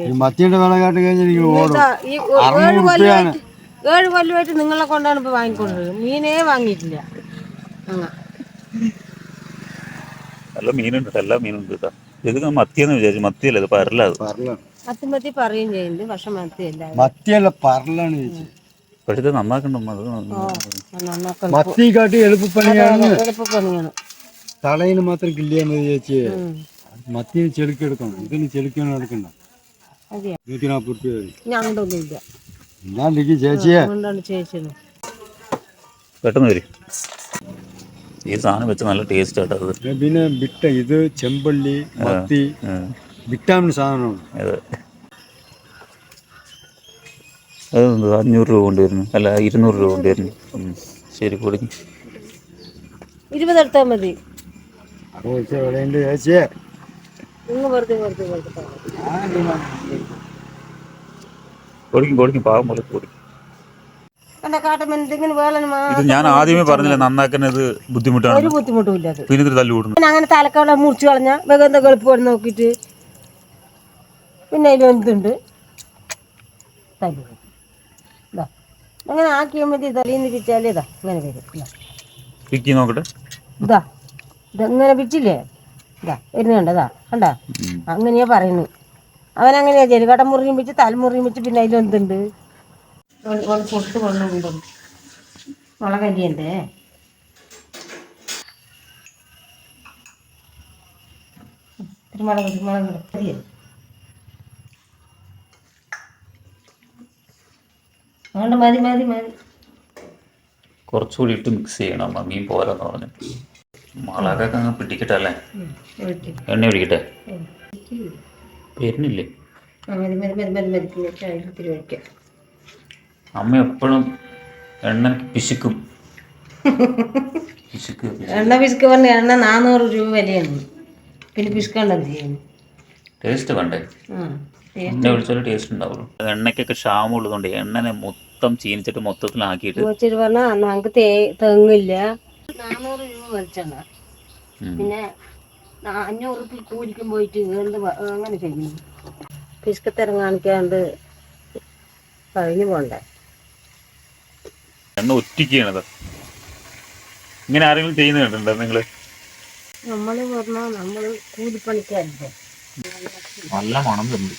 ഈ മത്തിയുടെ വില കാട്ടി കഴിഞ്ഞാൽ നിങ്ങൾ ഓടും. 600 7 കൊല്ലമായിട്ട് നിങ്ങളെ കൊണ്ടാണ് ഇപ്പൊ വാങ്ങിക്കൊണ്ടത്. മീനേ വാങ്ങിയിട്ടില്ല. നല്ല മീനുണ്ട്, എല്ലാ മീനുണ്ട് കേട്ടോ. ഇത് മത്തിയെന്ന് വിചാരിച്ചു. മത്തിയല്ല, ഇത് പരല. മത്തി പറയുകയും ചെയ്യുന്നുണ്ട്, പക്ഷെ മത്തിയല്ല. മത്തിയല്ല, പരലാണ് ചേച്ചി. പക്ഷെ ഇത് നന്നാക്കണ്ട. മത്തി കാട്ടി എളുപ്പപ്പണിയാണ്. എളുപ്പപ്പണിയാണ്. തളയിന് മാത്രം കിള്ളിയാൽ മതി ചേച്ചി. മത്തിന് ചെലുക്കെടുക്കണം, ഇതിന് ചെലുക്കാനും എടുക്കണ്ട. 140 രൂപ. ഞണ്ടൊന്നുമില്ല. ഞാൻ ചേച്ചിയെ പെട്ടെന്ന് വരും. ഈ സാധനം വെച്ച് നല്ല ടേസ്റ്റ് ആട്ടോ അത്. പിന്നെ വിട്ട ഇത് ചെമ്പള്ളി മത്തി വിറ്റാമിൻ സാധനമാണ്. അതെ. അതെന്ത് 500 രൂപ കൊണ്ടുവരുന്നു, അല്ല 200 രൂപ കൊണ്ടുവരുന്നു. ശരി, കൊടുക്കും. 20 എടുത്താൽ മതി. ചേച്ചിയെ കൊടുക്കും, പാവം പോലെ കൊടുക്കും. ഇത് ഞാൻ ആദ്യമേ പറഞ്ഞില്ല, നന്നാക്കുന്നത് ബുദ്ധിമുട്ടാണ്. ഒരു ബുദ്ധിമുട്ടുമില്ല. പിന്നെ ഇതിൽ തല്ലു കൂടുന്നു. അങ്ങനെ തലക്കവിടെ മുറിച്ച് കളഞ്ഞ വേഗം എളുപ്പം വന്ന് നോക്കിയിട്ട് പിന്നെ അതിൽ എന്തുണ്ട് തല്ലു ഇതാ അങ്ങനെ ആക്കിയാൽ മതി. തലയിന്ന് പിച്ചാലേ ഇതാ ഇങ്ങനെ വരും. നോക്കട്ടെ. ഇതാ ഇതെങ്ങനെ പിച്ചില്ലേ? ഇതാ വരുന്നുണ്ടതാ കണ്ടാ? അങ്ങനെയാ പറയുന്നത്. അവനങ്ങനെയാ ജലികടം മുറിയും വെച്ച് തലമുറിയും വെച്ച് പിന്നെ അതിലെന്തുണ്ട് പൊട്ട് കൊണ്ടുണ്ട് മുളകരിയണ്ടേ. അതുകൊണ്ട് മതി മതി മതി. കുറച്ചുകൂടി ഇട്ട് മിക്സ് ചെയ്യണം. മീൻ പോരാന്ന് പറഞ്ഞു. മുളകൊക്കെ അങ്ങ് പിടിക്കട്ടെ അല്ലേ? എണ്ണ പിടിക്കട്ടെ. വരുന്നില്ലേ? അമ്മ എപ്പോഴും എണ്ണ പിശുക്കും. എണ്ണ പിശുക്ക് പറഞ്ഞ എണ്ണ 400 രൂപ വിലയാണ്. പിന്നെ പിശുക്കണ്ട എന്ത് ചെയ്യുന്നു? ടേസ്റ്റ് വേണ്ടേ? എണ്ണ ഒഴിച്ചാലും ടേസ്റ്റ് ഉണ്ടാവുള്ളൂ. എണ്ണയ്ക്കൊക്കെ ക്ഷാമമുള്ളതുകൊണ്ട് എണ്ണനെ മൊത്തം ചീനിച്ചിട്ട് മൊത്തത്തിലാക്കിയിട്ട് പറഞ്ഞാൽ നമുക്ക് തെങ്ങില്ല. 400 രൂപ വെളിച്ചെണ്ണ, പിന്നെ 500 റുപ്യ കൂലിക്കും പോയിട്ട് എന്ത് അങ്ങനെ ചെയ്യുന്നു? പിശുക്കത്തരം കാണിക്കാണ്ട് കഴിഞ്ഞു പോണ്ടേ? എണ്ണ ഒറ്റിക്കുകയാണത്. ഇങ്ങനെ ആരെങ്കിലും ചെയ്യുന്ന കണ്ടിട്ടുണ്ടോ നിങ്ങള്? നമ്മള് പറഞ്ഞാൽ നമ്മള് കൂലിപ്പണിക്കാരില്ലേ. നല്ല മണം തന്നെ.